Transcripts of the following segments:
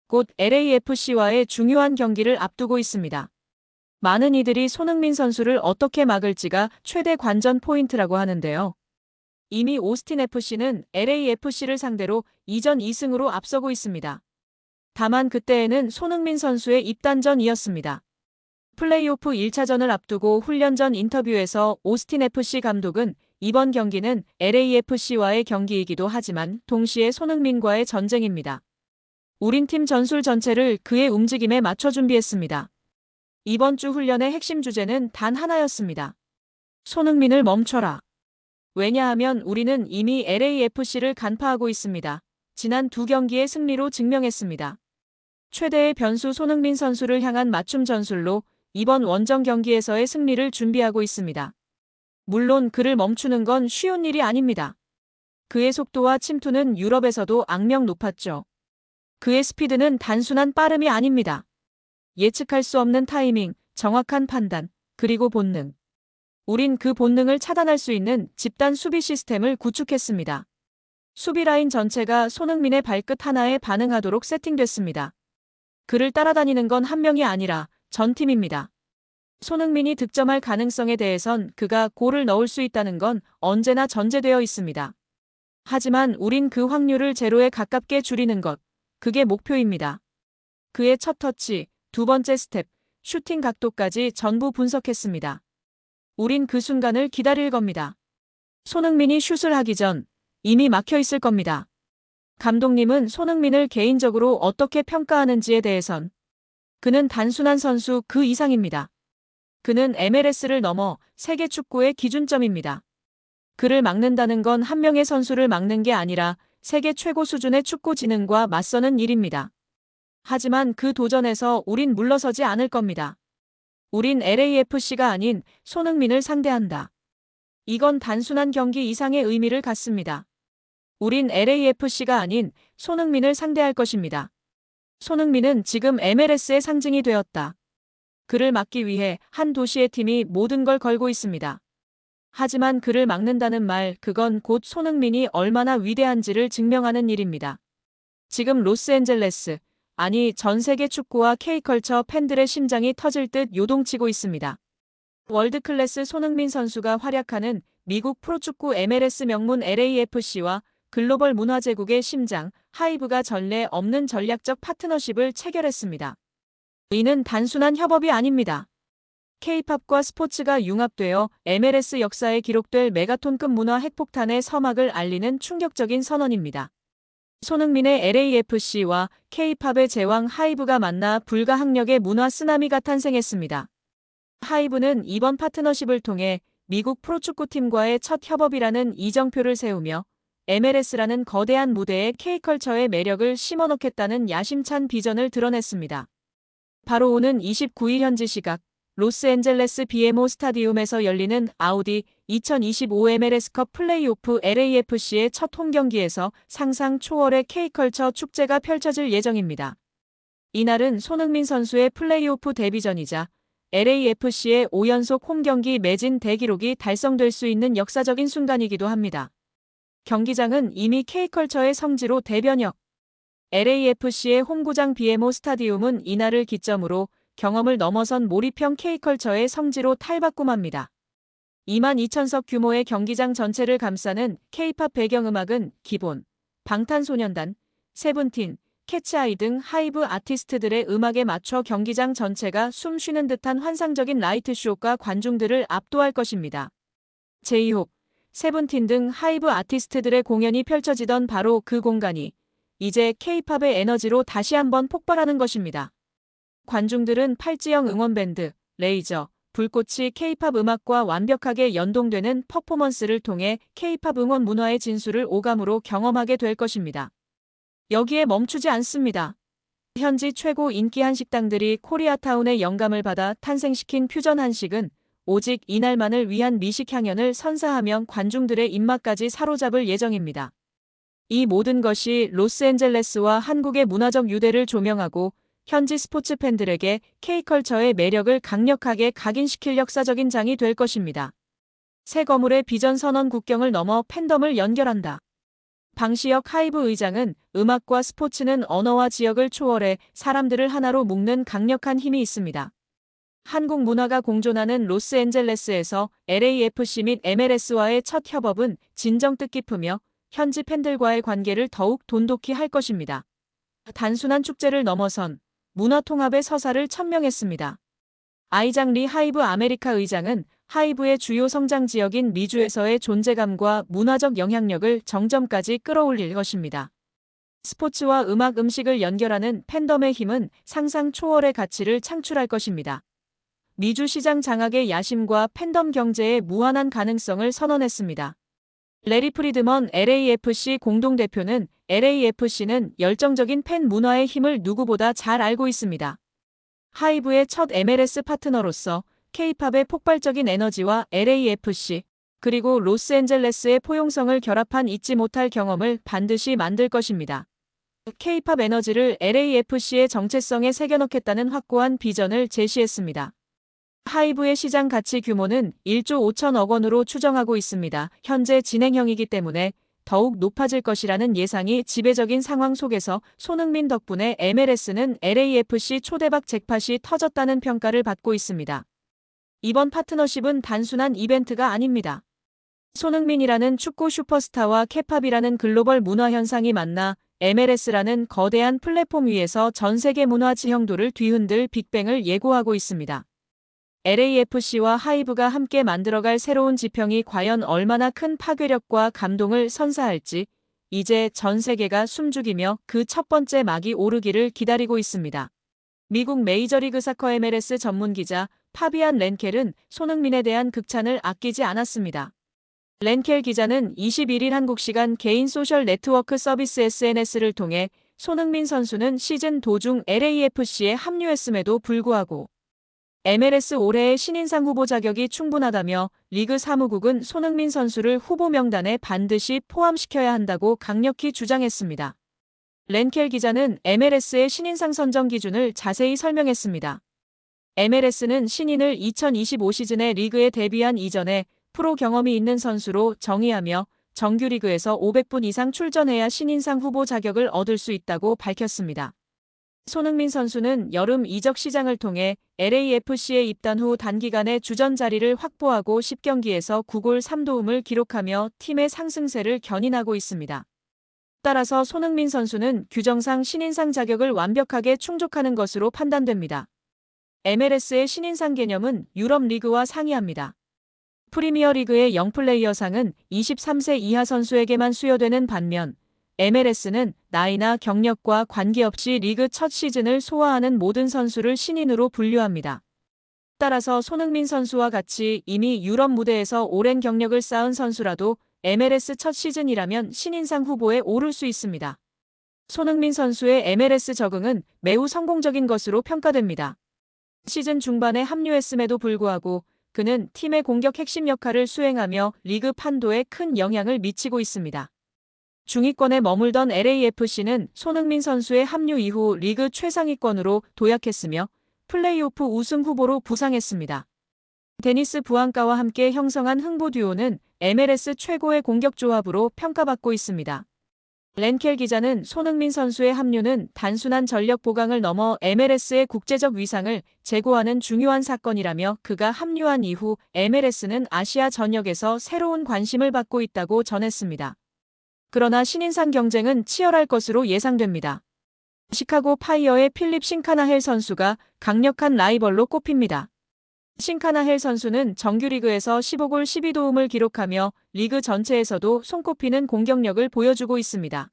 곧 LAFC와의 중요한 경기를 앞두고 있습니다. 많은 이들이 손흥민 선수를 어떻게 막을지가 최대 관전 포인트라고 하는데요. 이미 오스틴 FC는 LAFC를 상대로 2전 2승으로 앞서고 있습니다. 다만 그때에는 손흥민 선수의 입단전이었습니다. 플레이오프 1차전을 앞두고 훈련 전 인터뷰에서 오스틴 FC 감독은 이번 경기는 LAFC와의 경기이기도 하지만 동시에 손흥민과의 전쟁입니다. 우린 팀 전술 전체를 그의 움직임에 맞춰 준비했습니다. 이번 주 훈련의 핵심 주제는 단 하나였습니다. 손흥민을 멈춰라. 왜냐하면 우리는 이미 LAFC를 간파하고 있습니다. 지난 두 경기의 승리로 증명했습니다. 최대의 변수 손흥민 선수를 향한 맞춤 전술로 이번 원정 경기에서의 승리를 준비하고 있습니다. 물론 그를 멈추는 건 쉬운 일이 아닙니다. 그의 속도와 침투는 유럽에서도 악명 높았죠. 그의 스피드는 단순한 빠름이 아닙니다. 예측할 수 없는 타이밍, 정확한 판단, 그리고 본능. 우린 그 본능을 차단할 수 있는 집단 수비 시스템을 구축했습니다. 수비 라인 전체가 손흥민의 발끝 하나에 반응하도록 세팅됐습니다. 그를 따라다니는 건 한 명이 아니라 전 팀입니다. 손흥민이 득점할 가능성에 대해선 그가 골을 넣을 수 있다는 건 언제나 전제되어 있습니다. 하지만 우린 그 확률을 제로에 가깝게 줄이는 것, 그게 목표입니다. 그의 첫 터치, 두 번째 스텝, 슈팅 각도까지 전부 분석했습니다. 우린 그 순간을 기다릴 겁니다. 손흥민이 슛을 하기 전 이미 막혀 있을 겁니다. 감독님은 손흥민을 개인적으로 어떻게 평가하는지에 대해선 그는 단순한 선수 그 이상입니다. 그는 MLS를 넘어 세계 축구의 기준점입니다. 그를 막는다는 건 한 명의 선수를 막는 게 아니라 세계 최고 수준의 축구 지능과 맞서는 일입니다. 하지만 그 도전에서 우린 물러서지 않을 겁니다. 우린 LAFC가 아닌 손흥민을 상대한다. 이건 단순한 경기 이상의 의미를 갖습니다. 우린 LAFC가 아닌 손흥민을 상대할 것입니다. 손흥민은 지금 MLS의 상징이 되었다. 그를 막기 위해 한 도시의 팀이 모든 걸 걸고 있습니다. 하지만 그를 막는다는 말, 그건 곧 손흥민이 얼마나 위대한지를 증명하는 일입니다. 지금 로스앤젤레스, 아니 전 세계 축구와 K컬처 팬들의 심장이 터질 듯 요동치고 있습니다. 월드클래스 손흥민 선수가 활약하는 미국 프로축구 MLS 명문 LAFC와 글로벌 문화제국의 심장, 하이브가 전례 없는 전략적 파트너십을 체결했습니다. 이는 단순한 협업이 아닙니다. K-팝과 스포츠가 융합되어 MLS 역사에 기록될 메가톤급 문화 핵폭탄의 서막을 알리는 충격적인 선언입니다. 손흥민의 LAFC와 K-팝의 제왕 하이브가 만나 불가항력의 문화 쓰나미가 탄생했습니다. 하이브는 이번 파트너십을 통해 미국 프로축구팀과의 첫 협업이라는 이정표를 세우며 MLS라는 거대한 무대에 K컬처의 매력을 심어넣겠다는 야심찬 비전을 드러냈습니다. 바로 오는 29일 현지 시각 로스앤젤레스 BMO 스타디움에서 열리는 아우디 2025 MLS컵 플레이오프 LAFC의 첫 홈경기에서 상상 초월의 K컬처 축제가 펼쳐질 예정입니다. 이날은 손흥민 선수의 플레이오프 데뷔전이자 LAFC의 5연속 홈경기 매진 대기록이 달성될 수 있는 역사적인 순간이기도 합니다. 경기장은 이미 K컬처의 성지로 대변역. LAFC의 홈구장 BMO 스타디움은 이날을 기점으로 경험을 넘어선 몰입형 K컬처의 성지로 탈바꿈합니다. 22,000석 규모의 경기장 전체를 감싸는 K-팝 배경음악은 기본, 방탄소년단, 세븐틴, 캐치아이 등 하이브 아티스트들의 음악에 맞춰 경기장 전체가 숨 쉬는 듯한 환상적인 라이트쇼가 관중들을 압도할 것입니다. 제이홉, 세븐틴 등 하이브 아티스트들의 공연이 펼쳐지던 바로 그 공간이 이제 K-팝의 에너지로 다시 한번 폭발하는 것입니다. 관중들은 팔찌형 응원밴드, 레이저, 불꽃이 K-팝 음악과 완벽하게 연동되는 퍼포먼스를 통해 K-팝 응원 문화의 진수를 오감으로 경험하게 될 것입니다. 여기에 멈추지 않습니다. 현지 최고 인기 한식당들이 코리아타운의 영감을 받아 탄생시킨 퓨전 한식은 오직 이날만을 위한 미식 향연을 선사하며 관중들의 입맛까지 사로잡을 예정입니다. 이 모든 것이 로스앤젤레스와 한국의 문화적 유대를 조명하고 현지 스포츠 팬들에게 K컬처의 매력을 강력하게 각인시킬 역사적인 장이 될 것입니다. 새 거물의 비전 선언 국경을 넘어 팬덤을 연결한다. 방시혁 하이브 의장은 음악과 스포츠는 언어와 지역을 초월해 사람들을 하나로 묶는 강력한 힘이 있습니다. 한국 문화가 공존하는 로스앤젤레스에서 LAFC 및 MLS와의 첫 협업은 진정 뜻깊으며 현지 팬들과의 관계를 더욱 돈독히 할 것입니다. 단순한 축제를 넘어선 문화 통합의 서사를 천명했습니다. 아이작 리 하이브 아메리카 의장은 하이브의 주요 성장 지역인 미주에서의 존재감과 문화적 영향력을 정점까지 끌어올릴 것입니다. 스포츠와 음악 음식을 연결하는 팬덤의 힘은 상상 초월의 가치를 창출할 것입니다. 미주 시장 장악의 야심과 팬덤 경제의 무한한 가능성을 선언했습니다. 레리 프리드먼 LAFC 공동대표는 LAFC는 열정적인 팬 문화의 힘을 누구보다 잘 알고 있습니다. 하이브의 첫 MLS 파트너로서 K-팝의 폭발적인 에너지와 LAFC, 그리고 로스앤젤레스의 포용성을 결합한 잊지 못할 경험을 반드시 만들 것입니다. K-팝 에너지를 LAFC의 정체성에 새겨넣겠다는 확고한 비전을 제시했습니다. 하이브의 시장 가치 규모는 1조 5천억 원으로 추정하고 있습니다. 현재 진행형이기 때문에 더욱 높아질 것이라는 예상이 지배적인 상황 속에서 손흥민 덕분에 MLS는 LAFC 초대박 잭팟이 터졌다는 평가를 받고 있습니다. 이번 파트너십은 단순한 이벤트가 아닙니다. 손흥민이라는 축구 슈퍼스타와 케팝이라는 글로벌 문화 현상이 만나 MLS라는 거대한 플랫폼 위에서 전 세계 문화 지형도를 뒤흔들 빅뱅을 예고하고 있습니다. LAFC와 하이브가 함께 만들어갈 새로운 지평이 과연 얼마나 큰 파괴력과 감동을 선사할지 이제 전 세계가 숨죽이며 그 첫 번째 막이 오르기를 기다리고 있습니다. 미국 메이저리그 사커 MLS 전문기자 파비안 렌켈은 손흥민에 대한 극찬을 아끼지 않았습니다. 렌켈 기자는 21일 한국 시간 개인 소셜 네트워크 서비스 SNS를 통해 손흥민 선수는 시즌 도중 LAFC에 합류했음에도 불구하고 MLS 올해의 신인상 후보 자격이 충분하다며 리그 사무국은 손흥민 선수를 후보 명단에 반드시 포함시켜야 한다고 강력히 주장했습니다. 렌켈 기자는 MLS의 신인상 선정 기준을 자세히 설명했습니다. MLS는 신인을 2025 시즌에 리그에 데뷔한 이전에 프로 경험이 있는 선수로 정의하며 정규리그에서 500분 이상 출전해야 신인상 후보 자격을 얻을 수 있다고 밝혔습니다. 손흥민 선수는 여름 이적 시장을 통해 LAFC에 입단 후 단기간에 주전 자리를 확보하고 10경기에서 9골 3도움을 기록하며 팀의 상승세를 견인하고 있습니다. 따라서 손흥민 선수는 규정상 신인상 자격을 완벽하게 충족하는 것으로 판단됩니다. MLS의 신인상 개념은 유럽 리그와 상이합니다. 프리미어리그의 영플레이어상은 23세 이하 선수에게만 수여되는 반면 MLS는 나이나 경력과 관계없이 리그 첫 시즌을 소화하는 모든 선수를 신인으로 분류합니다. 따라서 손흥민 선수와 같이 이미 유럽 무대에서 오랜 경력을 쌓은 선수라도 MLS 첫 시즌이라면 신인상 후보에 오를 수 있습니다. 손흥민 선수의 MLS 적응은 매우 성공적인 것으로 평가됩니다. 시즌 중반에 합류했음에도 불구하고 그는 팀의 공격 핵심 역할을 수행하며 리그 판도에 큰 영향을 미치고 있습니다. 중위권에 머물던 LAFC는 손흥민 선수의 합류 이후 리그 최상위권으로 도약했으며 플레이오프 우승 후보로 부상했습니다. 데니스 부앙가와 함께 형성한 흥부 듀오는 MLS 최고의 공격 조합으로 평가받고 있습니다. 렌켈 기자는 손흥민 선수의 합류는 단순한 전력 보강을 넘어 MLS의 국제적 위상을 제고하는 중요한 사건이라며 그가 합류한 이후 MLS는 아시아 전역에서 새로운 관심을 받고 있다고 전했습니다. 그러나 신인상 경쟁은 치열할 것으로 예상됩니다. 시카고 파이어의 필립 싱카나헬 선수가 강력한 라이벌로 꼽힙니다. 싱카나헬 선수는 정규리그에서 15골 12도움을 기록하며 리그 전체에서도 손꼽히는 공격력을 보여주고 있습니다.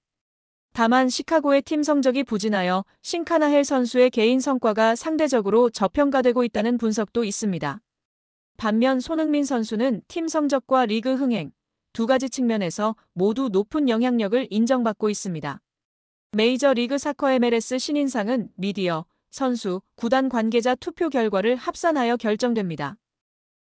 다만 시카고의 팀 성적이 부진하여 싱카나헬 선수의 개인 성과가 상대적으로 저평가되고 있다는 분석도 있습니다. 반면 손흥민 선수는 팀 성적과 리그 흥행, 두 가지 측면에서 모두 높은 영향력을 인정받고 있습니다. 메이저리그 사커 MLS 신인상은 미디어, 선수, 구단 관계자 투표 결과를 합산하여 결정됩니다.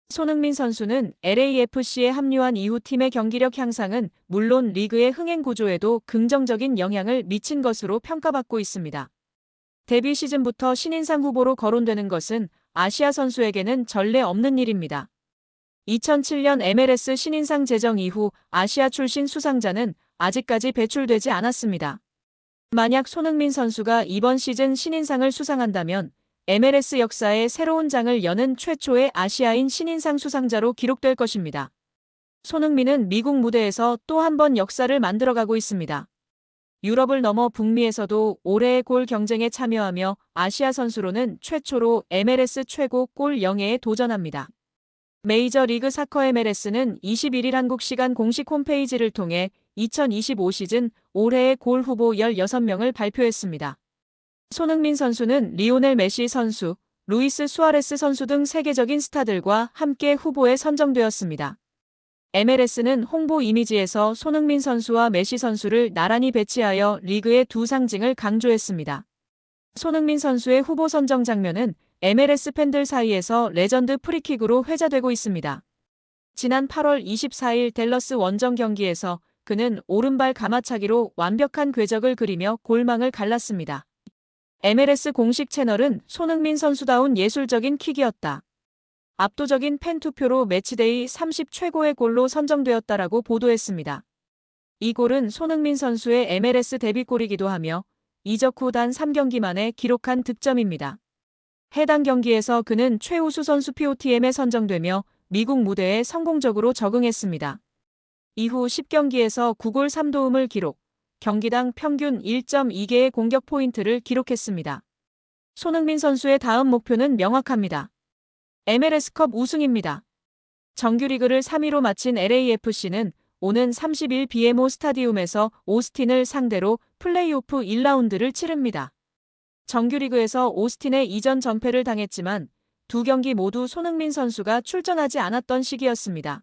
손흥민 선수는 LAFC에 합류한 이후 팀의 경기력 향상은 물론 리그의 흥행 구조에도 긍정적인 영향을 미친 것으로 평가받고 있습니다. 데뷔 시즌부터 신인상 후보로 거론되는 것은 아시아 선수에게는 전례 없는 일입니다. 2007년 MLS 신인상 제정 이후 아시아 출신 수상자는 아직까지 배출되지 않았습니다. 만약 손흥민 선수가 이번 시즌 신인상을 수상한다면 MLS 역사의 새로운 장을 여는 최초의 아시아인 신인상 수상자로 기록될 것입니다. 손흥민은 미국 무대에서 또 한 번 역사를 만들어가고 있습니다. 유럽을 넘어 북미에서도 올해의 골 경쟁에 참여하며 아시아 선수로는 최초로 MLS 최고 골 영예에 도전합니다. 메이저리그 사커 MLS는 21일 한국 시간 공식 홈페이지를 통해 2025 시즌 올해의 골 후보 16명을 발표했습니다. 손흥민 선수는 리오넬 메시 선수, 루이스 수아레스 선수 등 세계적인 스타들과 함께 후보에 선정되었습니다. MLS는 홍보 이미지에서 손흥민 선수와 메시 선수를 나란히 배치하여 리그의 두 상징을 강조했습니다. 손흥민 선수의 후보 선정 장면은 MLS 팬들 사이에서 레전드 프리킥으로 회자되고 있습니다. 지난 8월 24일 댈러스 원정 경기에서 그는 오른발 가마차기로 완벽한 궤적을 그리며 골망을 갈랐습니다. MLS 공식 채널은 손흥민 선수다운 예술적인 킥이었다. 압도적인 팬 투표로 매치데이 30 최고의 골로 선정되었다라고 보도했습니다. 이 골은 손흥민 선수의 MLS 데뷔골이기도 하며 이적 후 단 3경기 만에 기록한 득점입니다. 해당 경기에서 그는 최우수 선수 POTM에 선정되며 미국 무대에 성공적으로 적응했습니다. 이후 10경기에서 9골 3도움을 기록, 경기당 평균 1.2개의 공격 포인트를 기록했습니다. 손흥민 선수의 다음 목표는 명확합니다. MLS컵 우승입니다. 정규리그를 3위로 마친 LAFC는 오는 30일 BMO 스타디움에서 오스틴을 상대로 플레이오프 1라운드를 치릅니다. 정규리그에서 오스틴에 이전 전패를 당했지만 두 경기 모두 손흥민 선수가 출전하지 않았던 시기였습니다.